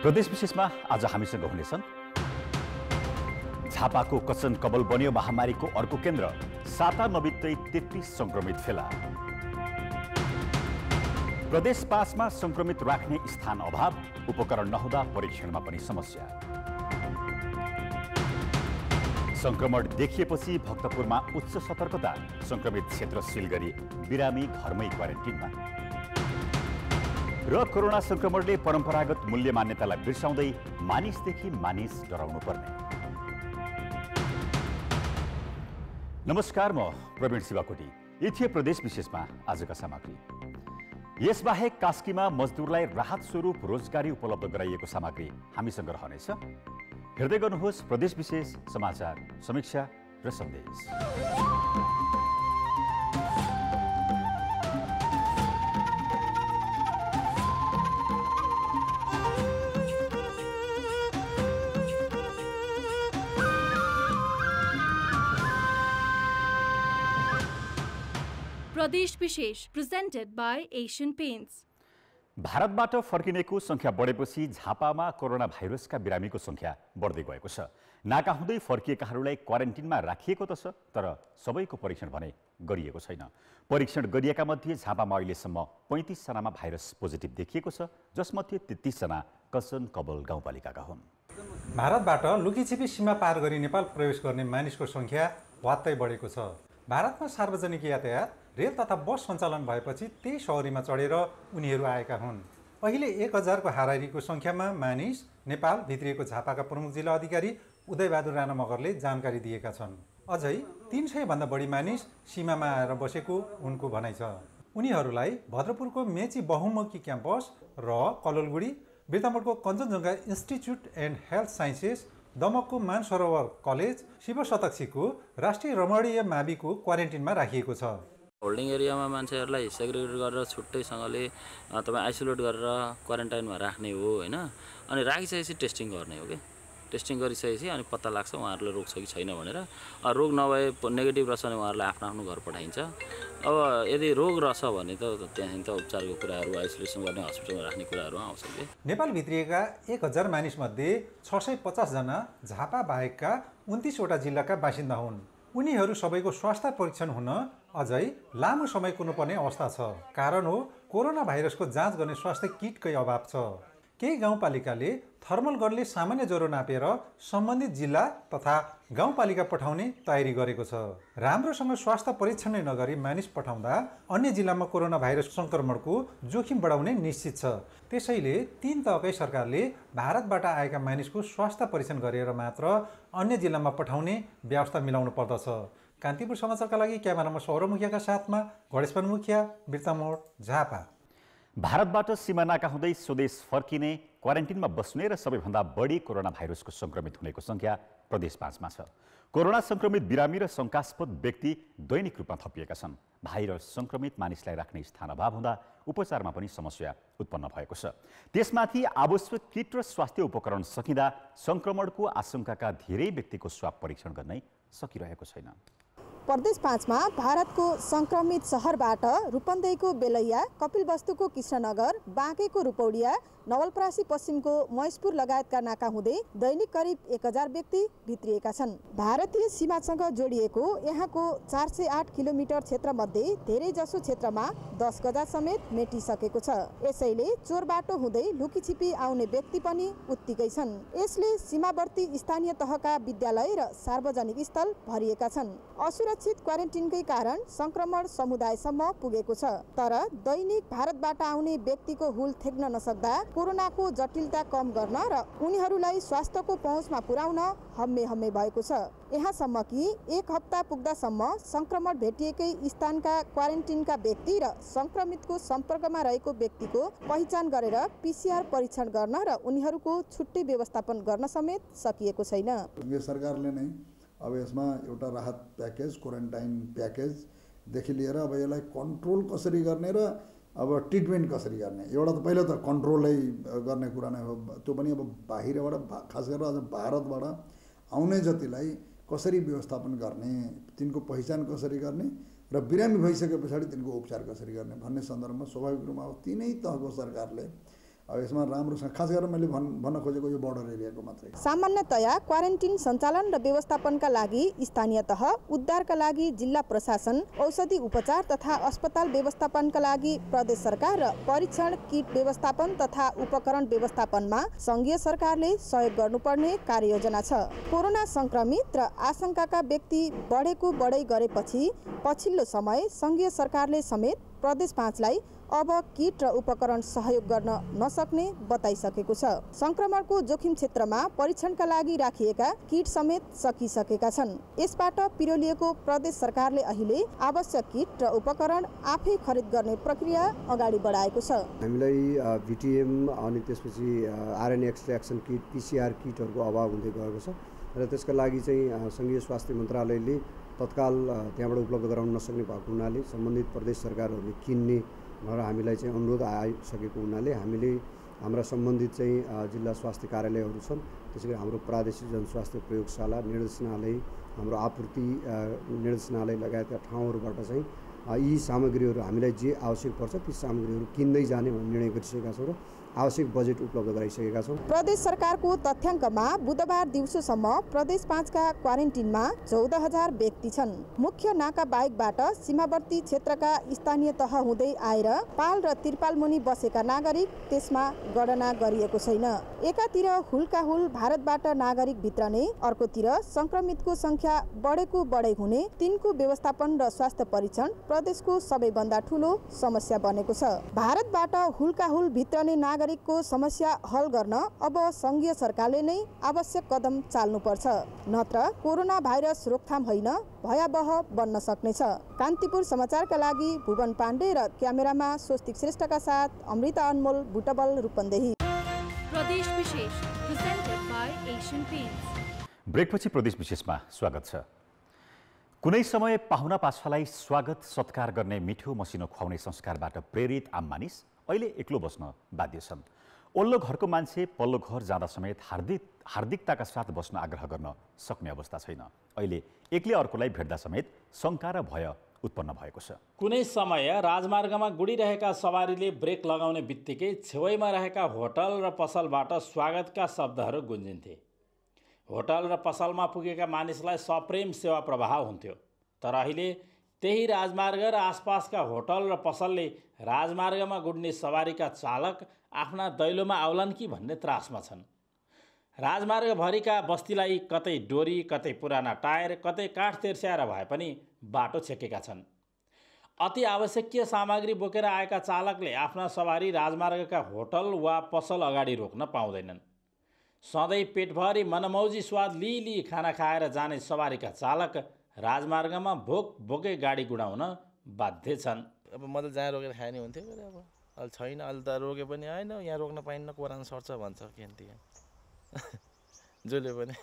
प्रदेश विशेषमा आज हामीसँग हुनेछन् झापाको कचन कबल बन्यो महामारीको अर्को केन्द्र, साता नबित्दै 33 संक्रमित फेला। प्रदेश 5 मा संक्रमित राख्ने स्थान अभाव, उपकरण नहुँदा परीक्षणमा पनि समस्या। संक्रमण देखिएपछि भक्तपुरमा उच्च सतर्कता, संक्रमित क्षेत्र सिल गरी बिरामी घरमै क्वारेन्टिनमा। र कोरोना संक्रमणले परम्परागत मूल्य मान्यतालाई बिर्साउँदै मानिसदेखि मानिस डराउनु पर्ने। नमस्कार, म प्रवीण शिवाकोटी। यी थिए प्रदेश विशेषमा आजका सामग्री। यसबाहेक कास्कीमा मजदुरलाई राहत स्वरूप रोजगारी उपलब्ध गराइएको सामग्री हामीसँग रहनेछ। हेर्दै गर्नुहोस् प्रदेश विशेष समाचार समीक्षा र सन्देश। प्रदेश विशेष प्रेजेन्टेड बाई एशियन पेन्ट्स। भारतबाट फर्किनेको संख्या बढेपछि झापामा कोरोना भाइरसका बिरामीको संख्या बढ्दै गएको छ। नाका हुँदै फर्किएकाहरूलाई क्वारेन्टिनमा राखिएको त छ, तर सबैको परीक्षण भने गरिएको छैन। परीक्षण गरिएका मध्ये झापामा अहिलेसम्म 35 जनामा भाइरस पोजिटिभ देखिएको छ, जसमध्ये 33 जना कसन कबल गाउँपालिकाका हुन्। भारतबाट लुकीछिपी सीमा पार गरी नेपाल प्रवेश गर्ने मानिसको संख्या वात्तै बढेको छ। भारतमा सार्वजनिक यातायात रेल तथा बस सञ्चालन भएपछि त्यही सवारीमा चढेर उनीहरू आएका हुन्। अहिले 1000 को हाराहारीको संख्यामा मानिस नेपाल भित्रिएको झापाका प्रमुख जिल्ला अधिकारी उदयबहादुर राणा मगरले जानकारी दिएका छन्। अझै 300 भन्दा बढी मानिस सीमामा आएर बसेको उनको भनाइ छ। उनीहरूलाई भद्रपुरको मेची बहुमुखी क्याम्पस र कलोलगुडी, बिर्तामोडको Kanchenjunga institute and health sciences, दमकको मानसरोवर कलेज, शिवशतक्षीको राष्ट्रिय रमणीय माविको क्वारेन्टिनमा राखिएको छ। होल्डिङ एरियामा मान्छेहरूलाई सेग्रिगेट गरेर छुट्टैसँगले तपाईँ आइसोलेट गरेर क्वारेन्टाइनमा राख्ने हो होइन। अनि राखिसकेपछि टेस्टिङ गर्ने हो कि टेस्टिङ गरिसकेपछि अनि पत्ता लाग्छ उहाँहरूले रोग छ कि छैन भनेर। रोग नभए नेगेटिभ रहेछ भने उहाँहरूलाई आफ्नो आफ्नो घर पठाइन्छ। अब यदि रोग रहेछ भने त त्यहाँ त उपचारको कुराहरू, आइसोलेसन गर्ने हस्पिटलमा राख्ने कुराहरू आउँछ कि। नेपाल भित्रिएका 1000 मानिसमध्ये 650 जना झापा बाहेकका 29 वटा जिल्लाका बासिन्दा हुन्। उनीहरू सबैको स्वास्थ्य परीक्षण हुन अझै लामो समय कुर्नुपर्ने अवस्था छ। कारण हो कोरोना भाइरसको जाँच गर्ने स्वास्थ्य किटकै अभाव छ। केही गाउँपालिकाले थर्मल गनले सामान्य ज्वरो नापेर सम्बन्धित जिल्ला तथा गाउँपालिका पठाउने तयारी गरेको छ। राम्रोसँग स्वास्थ्य परीक्षण नै नगरी मानिस पठाउँदा अन्य जिल्लामा कोरोना भाइरस सङ्क्रमणको जोखिम बढाउने निश्चित छ। त्यसैले 3 तहकै सरकारले भारतबाट आएका मानिसको स्वास्थ्य परीक्षण गरेर मात्र अन्य जिल्लामा पठाउने व्यवस्था मिलाउनु पर्दछ। कान्तिपुर समाचारका लागि क्यामेरामा सौरभ मुखियाका साथमा गणेशमान मुखिया, बिर्तामोड, झापा। भारतबाट सीमा नाका हुँदै स्वदेश फर्किने, क्वारेन्टिनमा बस्ने र सबैभन्दा बढी कोरोना भाइरसको संक्रमित हुनेको संख्या प्रदेश 5 मा छ। कोरोना संक्रमित बिरामी र शङ्कास्पद व्यक्ति दैनिक रूपमा थपिएका छन्। भाइरस संक्रमित मानिसलाई राख्ने स्थान अभाव हुँदा उपचारमा पनि समस्या उत्पन्न भएको छ। त्यसमाथि आवश्यक किट र स्वास्थ्य उपकरण सकिँदा संक्रमणको आशंकाका धेरै व्यक्तिको स्वाब परीक्षण गर्नै सकिरहेको छैन। प्रदेश 5 मा भारतको संक्रमित शहरबाट रूपन्देहीको बेलैया, कपिलवस्तुको कृष्णनगर, बाँकेको रूपौडिया, नवलपरासी पश्चिमको महेशपुर लगायतका नाका हुँदै दैनिक करिब 1000 व्यक्ति भित्रिएका छन्। भारतीय सीमासँग जोडिएको यहाँको 408 किलोमिटर क्षेत्रमध्ये धेरै जसो क्षेत्रमा 10 गजा समेत मेटिसकेको छ। यसैले चोर बाटो हुँदै लुकीछिपी आउने व्यक्ति पनि उत्तिकै छन्। यसले सीमावर्ती स्थानीय तहका विद्यालय र सार्वजनिक स्थल भरिएका छन्। असुरक्षित क्वारेन्टिनकै कारण संक्रमण समुदायसम्म पुगेको छ। तर दैनिक भारतबाट आउने व्यक्तिको हुल थेक्न नसक्दा कोरोनाको जटिलता कम गर्न र उनीहरूलाई स्वास्थ्यको पहुँचमा पुर्याउन हम्मे भएको छ। यहाँसम्म कि 1 हप्ता पुग्दासम्म संक्रमण भेटिएकै स्थानका क्वारेन्टिनका व्यक्ति र संक्रमितको सम्पर्कमा रहेको व्यक्तिको पहिचान गरेर PCR परीक्षण गर्न र उनीहरूको छुट्टै व्यवस्थापन गर्न समेत सकिएको छैन। यो सरकारले नै अब यसमा एउटा राहत प्याकेज, क्वारेन्टाइन प्याकेजदेखि लिएर अब यसलाई कन्ट्रोल कसरी गर्ने र अब ट्रिटमेन्ट कसरी गर्ने, एउटा त पहिला त कन्ट्रोलै गर्ने कुरा नै हो। त्यो पनि अब बाहिरबाट, खास गरेर अझ भारतबाट आउने जतिलाई कसरी व्यवस्थापन गर्ने, तिनको पहिचान कसरी गर्ने र बिरामी भइसके पछाडि तिनको उपचार कसरी गर्ने भन्ने सन्दर्भमा स्वाभाविक रूपमा अब तीनै तहको सरकारले अब यसमा राम्रोसँग खास गरेर मैले भन्न खोजेको यो बोर्डर एरियाको मात्रै। सामान्यतया क्वारेन्टिन सञ्चालन र व्यवस्थापनका लागि स्थानीय तह, उद्धारका लागि जिल्ला प्रशासन, औषधि उपचार तथा अस्पताल व्यवस्थापनका लागि प्रदेश सरकार र परीक्षण किट व्यवस्थापन तथा उपकरण व्यवस्थापनमा सङ्घीय सरकारले सहयोग गर्नुपर्ने कार्ययोजना छ। कोरोना संक्रमित र आशंकाका व्यक्ति बढेको बढै गरेपछि पछिल्लो समय सङ्घीय सरकारले समेत प्रदेश 5 लाई अब किट र उपकरण सहयोग गर्न नसक्ने बताइसकेको छ। संक्रमणको जोखिम क्षेत्रमा परीक्षणका लागि राखिएका किट समेत सकिसकेका छन्। यसबाट पिरोलिएको प्रदेश सरकारले अहिले आवश्यक किट र उपकरण आफै खरिद गर्ने प्रक्रिया अगाडि बढाएको छ। हामीलाई भिटिएम अनि त्यसपछि आरएनए एक्सट्र्याक्सन किट, पीसीआर किटहरूको अभाव हुँदै गएको छ र त्यसका लागि चाहिँ सङ्घीय स्वास्थ्य मन्त्रालयले तत्काल त्यहाँबाट उपलब्ध गराउन नसक्ने भएको हुनाले सम्बन्धित प्रदेश सरकारहरूले किन्ने र हामीलाई चाहिँ अनुरोध आइसकेको हुनाले हामीले हाम्रा सम्बन्धित चाहिँ जिल्ला स्वास्थ्य कार्यालयहरू छन्, त्यसैगरी हाम्रो प्रादेशिक जनस्वास्थ्य प्रयोगशाला, निर्देशनालय, हाम्रो आपूर्ति निर्देशनालय लगायतका ठाउँहरूबाट चाहिँ यी सामग्रीहरू हामीलाई जे आवश्यक पर्छ ती सामग्रीहरू किन्दै जाने भन्ने निर्णय गरिसकेका छौँ र आवश्यक बजेट उपलब्ध गराइसकेका छौँ। प्रदेश सरकारको तथ्याङ्कमा बुधबार दिउँसोसम्म प्रदेश 5 का क्वारेन्टिनमा 14,000 व्यक्ति छन्। मुख्य नाका बाहेकबाट सीमावर्ती क्षेत्रका स्थानीय तह हुँदै आएर पाल र तिरपाल मुनि बसेका नागरिक त्यसमा गणना गरिएको छैन। एकातिर हुलकाहुल भारतबाट नागरिक भित्रने, अर्कोतिर संक्रमितको संख्या बढेको बढै हुने, तिनको व्यवस्थापन र स्वास्थ्य परीक्षण प्रदेशको सबैभन्दा ठूलो समस्या बनेको छ। भारतबाट हुलकाहुल भित्रने नागरिकको समस्या हल गर्न अब सङ्घीय सरकारले नै आवश्यक कदम चाल्नुपर्छ, नत्र कोरोना भाइरस रोकथाम होइन भयावह बन्न सक्नेछ। कान्तिपुर समाचारका लागि भुवन पाण्डे र क्यामेरामा स्वस्तिक श्रेष्ठका साथ अमृता अनमोल, बुटबल, रूपन्देही। प्रदेश विशेष प्रेजेन्टेड बाय एशियन पेन्ट्स। ब्रेकपछि प्रदेश विशेषमा स्वागत छ। कुनै समय पाहुना पाछालाई स्वागत सत्कार गर्ने मिठो मसिनो खुवाउने संस्कारबाट प्रेरित आम मानिस अहिले एक्लो बस्न बाध्य छन्। ओल्लो घरको मान्छे पल्लो घर जाँदा समेत हार्दिकताका साथ बस्न आग्रह गर्न सक्ने अवस्था छैन। अहिले एकले अर्कोलाई भेट्दा समेत शङ्का र भय उत्पन्न भएको छ। कुनै समय राजमार्गमा गुडिरहेका सवारीले ब्रेक लगाउने बित्तिकै छेउमा रहेका होटल र पसलबाट स्वागतका शब्दहरू गुन्जिन्थे। होटल र पसलमा पुगेका मानिसलाई सप्रेम सेवा प्रवाह हुन्थ्यो। तर अहिले त्यही राजमार्ग र आसपासका होटल र पसलले राजमार्गमा गुड्ने सवारीका चालक आफ्ना दैलोमा आउलान् कि भन्ने त्रासमा छन्। राजमार्गभरिका बस्तीलाई कतै डोरी, कतै पुराना टायर, कतै काठ तेर्स्याएर भए पनि बाटो छेकेका छन्। अति आवश्यकीय सामग्री बोकेर आएका चालकले आफ्ना सवारी राजमार्गका होटल वा पसल अगाडि रोक्न पाउँदैनन्। सधैँ पेटभरि मनमौजी स्वाद लिई खाना खाएर जाने सवारीका चालक राजमार्गमा भोकै गाडी गुडाउन बाध्य छन्। अब म त जहाँ रोकेर खाए नि हुन्थ्यो, अब अहिले छैन। अहिले त रोके पनि होइन, यहाँ रोक्न पाइन्न, कोरान सर्छ भन्छ केन्ती जसले पनि।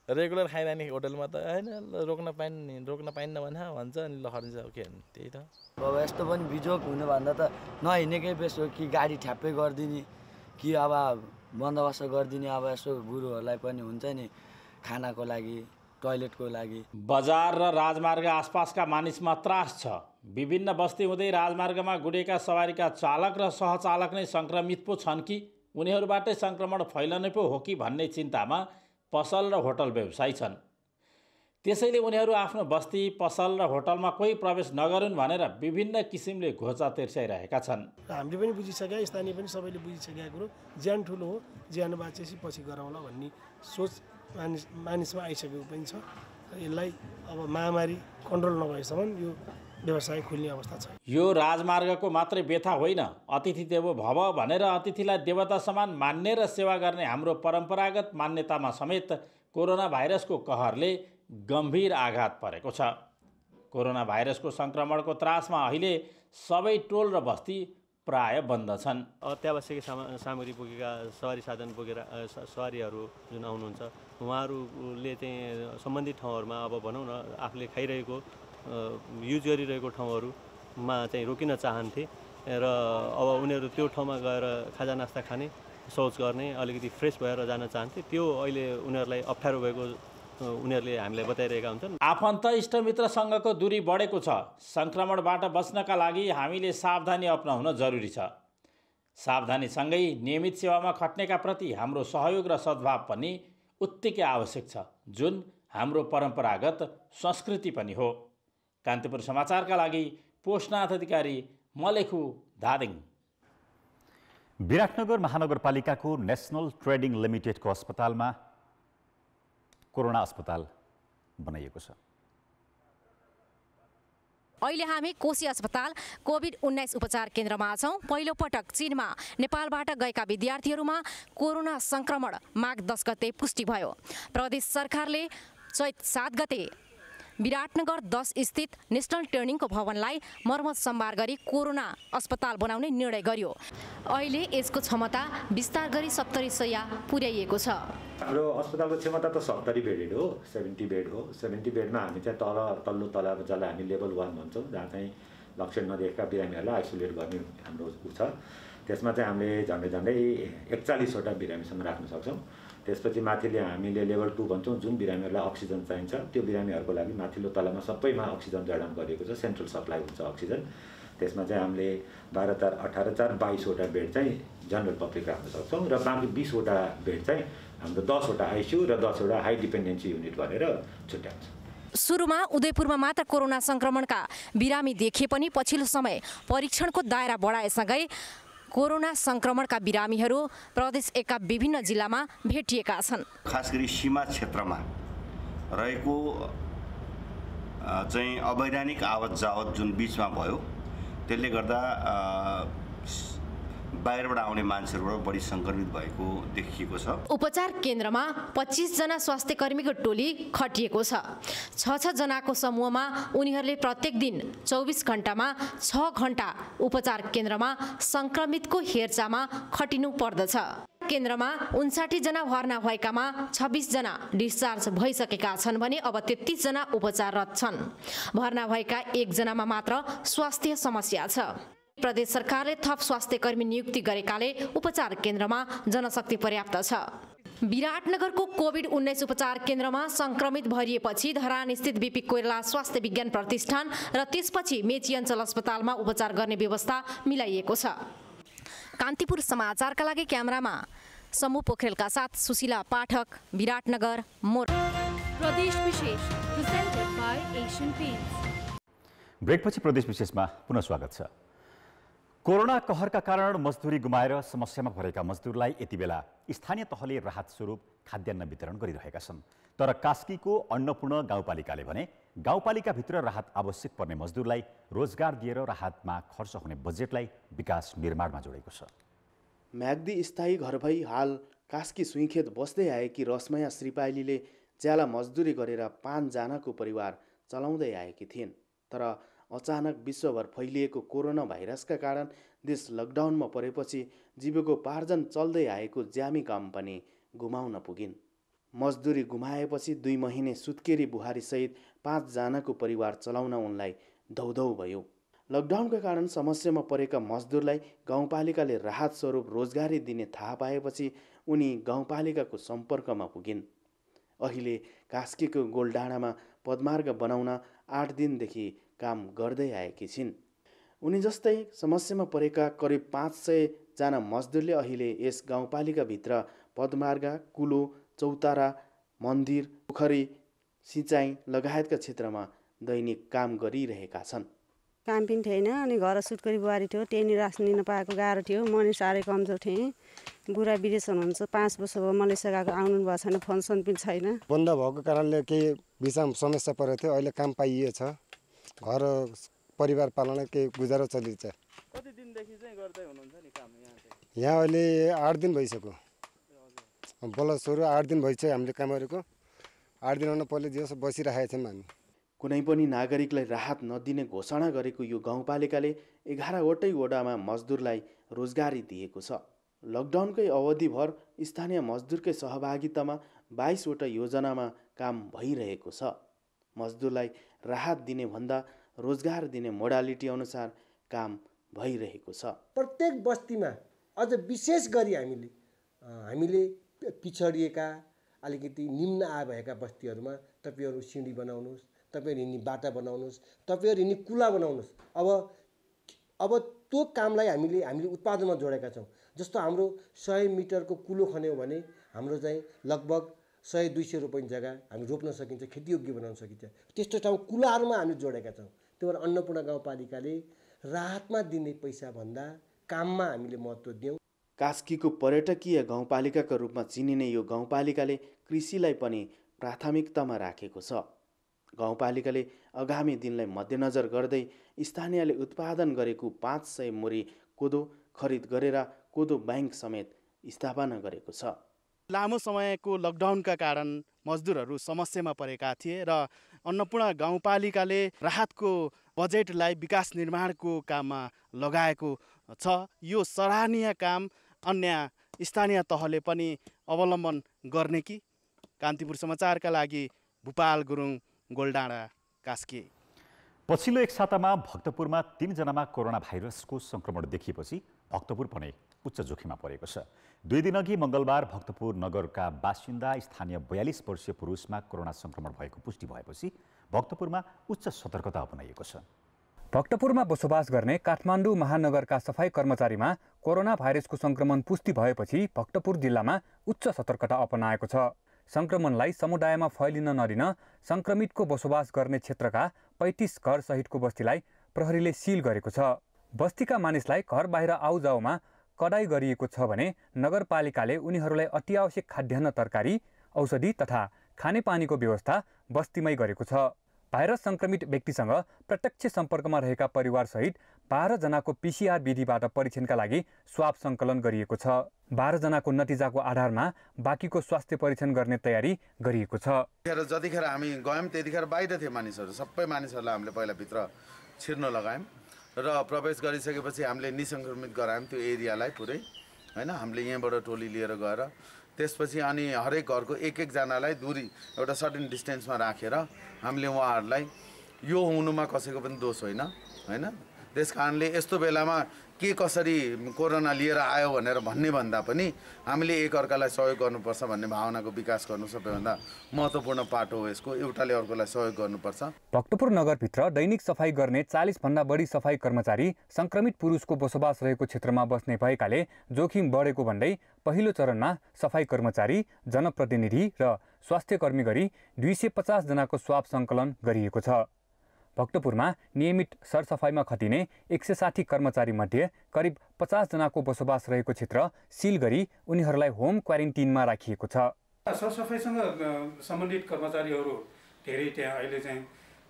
रेगुलर खाइरहने होटलमा त होइन रोक्न पाइन्न भन्छ अनि लखरिन्छ। के त्यही त। अब यस्तो पनि बिजोग हुनुभन्दा त नहिँडेकै बेस हो कि गाडी ठ्याप्पै गरिदिने कि अब बन्दोबस्त गरिदिने। अब यसो गुरुहरूलाई पनि हुन्छ नि खानाको लागि, टोयलेटको लागि। बजार र राजमार्ग आसपासका मानिसमा त्रास छ। विभिन्न बस्ती हुँदै राजमार्गमा गुडेका सवारीका चालक र सहचालक नै सङ्क्रमित पो छन् कि उनीहरूबाटै सङ्क्रमण फैलने पो हो कि भन्ने चिन्तामा पसल र होटल व्यवसायी छन्। त्यसैले उनीहरू आफ्नो बस्ती, पसल र होटलमा कोही प्रवेश नगरून् भनेर विभिन्न किसिमले घोचा तेर्स्याइरहेका छन्। हामीले पनि बुझिसक्या, स्थानीय पनि सबैले बुझिसकेका कुरो ज्यान ठुलो हो, ज्यान बाँचेपछि पछि गराउँला भन्ने सोच मानिसमा आइसकेको पनि छ। यसलाई अब महामारी कन्ट्रोल नभएसम्म यो व्यवसाय खुल्ने अवस्था छ। यो राजमार्गको मात्रै व्यथा होइन, अतिथि देवो भव भनेर अतिथिलाई देवता समान मान्ने र सेवा गर्ने हाम्रो परम्परागत मान्यतामा समेत कोरोना भाइरसको कहरले गम्भीर आघात परेको छ। कोरोना भाइरसको सङ्क्रमणको त्रासमा अहिले सबै टोल र बस्ती प्राय बन्द छन्। अत्यावश्यक सामग्री बोकेका सवारी साधन बोकेर सवारीहरू जुन आउनुहुन्छ उहाँहरूले चाहिँ सम्बन्धित ठाउँहरूमा अब भनौँ न आफूले खाइरहेको युज गरिरहेको ठाउँहरूमा चाहिँ रोकिन चाहन्थे र अब उनीहरू त्यो ठाउँमा गएर खाजा नास्ता खाने, शौच गर्ने, अलिकति फ्रेस भएर जान चाहन्थे। त्यो अहिले उनीहरूलाई अप्ठ्यारो भएको उनीहरूले हामीलाई बताइरहेका हुन्छन्। आफन्त इष्टमित्रसँगको दूरी बढेको छ। सङ्क्रमणबाट बच्नका लागि हामीले सावधानी अपनाउन जरुरी छ। सावधानीसँगै नियमित सेवामा खट्नेका प्रति हाम्रो सहयोग र सद्भाव पनि उत्तिकै आवश्यक छ, जुन हाम्रो परम्परागत संस्कृति पनि हो। कान्तिपुर समाचारका लागि पोषनाथ अधिकारी, मलेखु, धादिङ। विराटनगर महानगरपालिकाको नेसनल ट्रेडिङ लिमिटेडको अस्पतालमा कोरोना अस्पताल बनाइएको छ। अहिले हामी कोशी अस्पताल कोभिड-19 उपचार केन्द्रमा छौँ। पहिलो पटक चीनमा नेपालबाट गएका विद्यार्थीहरूमा कोरोना संक्रमण माघ 10 गते पुष्टि भयो। प्रदेश सरकारले चैत 7 गते विराटनगर 10 स्थित नेसनल ट्रेनिङको भवनलाई मर्मत सम्भार गरी कोरोना अस्पताल बनाउने निर्णय गर्यो। अहिले यसको क्षमता विस्तार गरी 70 शय्या पुर्याइएको छ। हाम्रो अस्पतालको क्षमता त 70 बेडेड हो, 70 बेड हो। 70 बेडमा हामी चाहिँ तल्लो तला जसलाई हामी लेभल 1 भन्छौँ, जहाँ चाहिँ लक्षण नदेखेका बिरामीहरूलाई आइसोलेट गर्ने हाम्रो छ। त्यसमा चाहिँ हामीले झन्डै 41वटा बिरामीसम्म राख्न सक्छौँ। त्यसपछि माथिले हामीले लेभल 2 भन्छौँ, जुन बिरामीहरूलाई अक्सिजन चाहिन्छ त्यो बिरामीहरूको लागि माथिल्लो तलामा सबैमा अक्सिजन जडान गरिएको छ, सेन्ट्रल सप्लाई हुन्छ अक्सिजन। त्यसमा चाहिँ हामीले 12,18,22वटा बेड चाहिँ जनरल पब्लिक राख्न सक्छौँ र बाँकी 20वटा बेड चाहिँ हाम्रो 10वटा आइसियु र 10वटा हाई डिपेन्डेन्सी युनिट भनेर छुट्याउँछ। सुरुमा उदयपुरमा मात्र कोरोना संक्रमणका बिरामी देखिए पनि पछिल्लो समय परीक्षणको दायरा बढाएसँगै कोरोना संक्रमणका बिरामीहरू प्रदेश 1 का विभिन्न जिल्लामा भेटिएका छन्। खास गरी सीमा क्षेत्रमा रहेको चाहिँ अवैधानिक आवत जावत जुन बीचमा भयो, त्यसले गर्दा बाहिरबाट आउने मान्छेहरूबाट बढी संक्रमित भएको देखिएको छ। उपचार केन्द्रमा 25 जना स्वास्थ्य कर्मीको टोली खटिएको छ। 6 जनाको समूहमा उनीहरूले प्रत्येक दिन 24 घण्टामा 6 घण्टा उपचार केन्द्रमा संक्रमितको हेरचाहमा खटिनु पर्दछ। केन्द्रमा 59 जना भर्ना भएकामा 26 जना डिस्चार्ज भइसकेका छन् भने अब 33 जना उपचाररत छन्। भर्ना भएका 1 जनामा मात्र स्वास्थ्य समस्या छ। प्रदेश सरकारले थप स्वास्थ्य कर्मी नियुक्ति गरेकाले उपचार केन्द्रमा जनशक्ति पर्याप्त छ। विराटनगरको कोभिड-19 उपचार केन्द्रमा संक्रमित भरिएपछि धरान स्थित बीपी कोइराला स्वास्थ्य विज्ञान प्रतिष्ठान र त्यसपछि मेची अञ्चल अस्पतालमा उपचार गर्ने व्यवस्था मिलाइएको छ। कान्तिपुर समाचारका लागि क्यामेरामा समूह पोखरेलका साथ सुशीला पाठक, विराटनगर, मोर। प्रदेश विशेष प्रेजेन्टेड बाय एशियन पेन्ट्स। ब्रेकपछि प्रदेश विशेषमा पुनः स्वागत छ। कोरोना कहरका कारण मजदुरी गुमाएर समस्यामा परेका मजदुरलाई यति बेला स्थानीय तहले राहत स्वरूप खाद्यान्न वितरण गरिरहेका छन्। तर कास्कीको अन्नपूर्ण गाउँपालिकाले भने गाउँपालिकाभित्र राहत आवश्यक पर्ने मजदुरलाई रोजगार दिएर राहतमा खर्च हुने बजेटलाई विकास निर्माणमा जोडेको छ। म्याग्दी स्थायी घर भई हाल कास्की सुइखेत बस्दै आएकी रसमया श्रीपाइलीले ज्याला मजदुरी गरेर 5 जनाको परिवार चलाउँदै आएकी थिइन्। तर अचानक विश्वभर फैलिएको कोरोना भाइरसका कारण देश लकडाउनमा परेपछि जीविकोपार्जन चल्दै आएको ज्यामी काम पनि गुमाउन पुगिन्। मजदुरी गुमाएपछि 2 महिने सुत्केरी बुहारीसहित 5 जनाको परिवार चलाउन उनलाई धौधौ भयो। लकडाउनका कारण समस्यामा परेका मजदुरलाई गाउँपालिकाले राहत स्वरूप रोजगारी दिने थाहा पाएपछि उनी गाउँपालिकाको सम्पर्कमा पुगिन्। अहिले कास्कीको गोलडाँडामा पदमार्ग बनाउन 8 दिनदेखि काम गर्दै आएकी छिन्। उनी जस्तै समस्यामा परेका करिब 500 जना मजदुरले अहिले यस गाउँपालिकाभित्र पदमार्ग, कुलो, चौतारा, मन्दिर, पोखरी, सिँचाइ लगायतका क्षेत्रमा दैनिक काम गरिरहेका छन्। काम पनि थिएन, अनि घर सुत्केरी बुहारी थियो, त्यही रासन लिन पाएको गाह्रो थियो। म नि साह्रै कमजोर थिएँ। बुढा विदेश हुनुहुन्छ, 5 वर्ष भयो मलेसिया गएको, आउनु भएको छैन, फङ्सन पनि छैन। बन्द भएको कारणले केही बिचमा समस्या परेको थियो। अहिले काम पाइएछ, घर परिवार पालन केही गुजारा चलिन्छ। कति दिनदेखि चाहिँ गर्दै हुनुहुन्छ नि काम यहाँ अहिले 8 दिन भइसक्यो। बल्ल सुरु 8 दिन भइसक्यो हामीले काम गरेको। 8 दिनभन्दा पहिले जस बसिरहेका छौँ हामी। कुनै पनि नागरिकलाई राहत नदिने घोषणा गरेको यो गाउँपालिकाले 11वटै वडामा मजदुरलाई रोजगारी दिएको छ। लकडाउनकै अवधिभर स्थानीय मजदुरकै सहभागितामा 22वटा योजनामा काम भइरहेको छ। मजदुरलाई राहत दिने भन्दा रोजगार दिने मोडालिटी अनुसार काम भइरहेको छ। प्रत्येक बस्तीमा अझ विशेष गरी हामीले पिछडिएका अलिकति निम्न आय भएका बस्तीहरूमा तपाईँहरू सिँढी बनाउनुहोस्, तपाईँहरू हिँड्ने बाटा बनाउनुहोस्, तपाईँहरू हिँड्ने कुला बनाउनुहोस्। अब त्यो कामलाई हामीले उत्पादनमा जोडेका छौँ। जस्तो हाम्रो 100 मिटरको कुलो खन्यो भने हाम्रो चाहिँ लगभग 100-200 रुपैयाँ जग्गा हामी रोप्न सकिन्छ, खेतीयोग्य बनाउन सकिन्छ। त्यस्तो ठाउँ कुलाहरूमा हामी जोडेका छौँ। त्यो भएर अन्नपूर्ण गाउँपालिकाले राहतमा दिने पैसाभन्दा काममा हामीले महत्त्व दियौँ। कास्कीको पर्यटकीय गाउँपालिकाका रूपमा चिनिने यो गाउँपालिकाले कृषिलाई पनि प्राथमिकतामा राखेको छ। गाउँपालिकाले आगामी दिनलाई मध्यनजर गर्दै स्थानीयले उत्पादन गरेको 500 मुरी कोदो खरिद गरेर कोदो बैंक समेत स्थापना गरेको छ। लामो समयको लकडाउनका कारण मजदुरहरू समस्यामा परेका थिए र अन्नपूर्ण गाउँपालिकाले राहतको बजेटलाई विकास निर्माणको काममा लगाएको छ। यो सराहनीय काम अन्य स्थानीय तहले पनि अवलम्बन गर्ने कि? कान्तिपुर समाचारका लागि भूपाल गुरुङ, गोलडाँडा, कास्की। पछिल्लो एक सातामा भक्तपुरमा 3 जनामा कोरोना भाइरसको संक्रमण देखिएपछि भक्तपुर पनि उच्च जोखिममा परेको छ। 2 दिनअघि मङ्गलबार भक्तपुर नगरका बासिन्दा स्थानीय 42 वर्षीय पुरुषमा कोरोना संक्रमण भएको पुष्टि भएपछि भक्तपुरमा उच्च सतर्कता अपनाइएको छ। भक्तपुरमा बसोबास गर्ने काठमाडौँ महानगरका सफाई कर्मचारीमा कोरोना भाइरसको संक्रमण पुष्टि भएपछि भक्तपुर जिल्लामा उच्च सतर्कता अपनाएको छ। संक्रमणलाई समुदायमा फैलिन नदिन संक्रमितको बसोबास गर्ने क्षेत्रका 35 घर सहितको बस्तीलाई प्रहरीले सिल गरेको छ। बस्तीका मानिसलाई घर बाहिर आउजाउमा कडाई गरिएको छ भने नगरपालिकाले उनीहरूलाई अत्यावश्यक खाद्यान्न, तरकारी, औषधि तथा खानेपानीको व्यवस्था बस्तीमै गरेको छ। भाइरस संक्रमित व्यक्तिसँग प्रत्यक्ष सम्पर्कमा रहेका परिवारसहित 12 जनाको PCR विधिबाट परीक्षणका लागि स्वाब सङ्कलन गरिएको छ। 12 जनाको नतिजाको आधारमा बाँकीको स्वास्थ्य परीक्षण गर्ने तयारी गरिएको छ। जतिखेर हामी गयौँ त्यतिखेर बाहिर थिए मानिसहरू, सबै मानिसहरूलाई हामीले पहिला भित्र छिर्न लगायौँ र प्रवेश गरिसकेपछि हामीले निसङ्क्रमित गरायौँ त्यो एरियालाई पुरै, होइन। हामीले यहाँबाट टोली लिएर गएर त्यसपछि अनि हरेक घरको एक जनालाई दूरी एउटा सर्टेन डिस्टेन्समा राखेर हामीले उहाँहरूलाई यो हुनुमा कसैको पनि दोष होइन, होइन। त्यस कारणले यस्तो बेलामा के कसरी कोरोना लिएर आयो भनेर भन्ने भन्दा पनि हामीले एकअर्कालाई सहयोग गर्नुपर्छ भन्ने भावनाको विकास गर्नु सबैभन्दा महत्त्वपूर्ण पाटो हो। यसको एउटाले अर्कोलाई सहयोग गर्नुपर्छ। भक्तपुर नगरभित्र दैनिक सफाई गर्ने 40 भन्दा बढी सफाई कर्मचारी संक्रमित पुरुषको बसोबास रहेको क्षेत्रमा बस्ने भएकाले जोखिम बढेको भन्दै पहिलो चरणमा सफाई कर्मचारी, जनप्रतिनिधि र स्वास्थ्यकर्मी गरी 250 जनाको स्वाब सङ्कलन गरिएको छ। भक्तपुरमा नियमित सरसफाइमा खटिने 160 कर्मचारी मध्ये करिब 50 जनाको बसोबास रहेको क्षेत्र सिल गरी उनीहरूलाई होम क्वारेन्टिनमा राखिएको छ। सरसफाइसँग सम्बन्धित कर्मचारीहरू धेरै त्यहाँ अहिले चाहिँ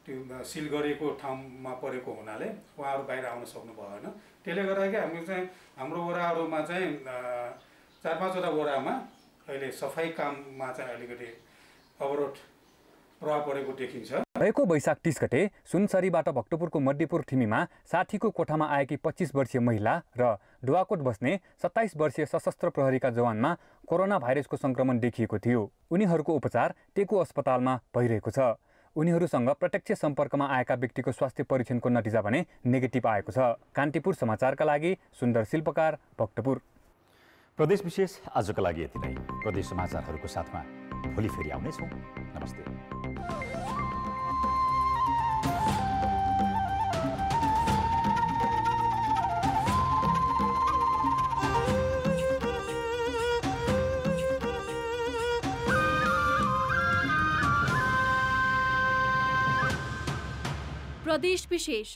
त्यो सिल गरेको ठाउँमा परेको हुनाले उहाँहरू बाहिर आउन सक्नु भएन। त्यसले गर्दा कि हामी चाहिँ हाम्रो वडाहरूमा चाहिँ 4-5 वटा वडामा अहिले सफाई काममा चाहिँ अलिकति अवरोध प्रभाव परेको देखिन्छ। रहेको वैशाख 30 गते सुनसरीबाट भक्तपुरको मध्यपुर ठिमीमा साथीको कोठामा आएकी 25 वर्षीय महिला र डुवाकोट बस्ने 27 वर्षीय सशस्त्र प्रहरीका जवानमा कोरोना भाइरसको संक्रमण देखिएको थियो। उनीहरूको उपचार टेकु अस्पतालमा भइरहेको छ। उनीहरूसँग प्रत्यक्ष सम्पर्कमा आएका व्यक्तिको स्वास्थ्य परीक्षणको नतिजा भने नेगेटिभ आएको छ। कान्तिपुर समाचारका लागि सुन्दर शिल्पकार, भक्तपुर। प्रदेश विशेष आजका लागि यति नै। प्रदेश समाचारहरूको साथमा भोलि फेरि आउनेछौँ। नमस्ते। प्रदेश विशेष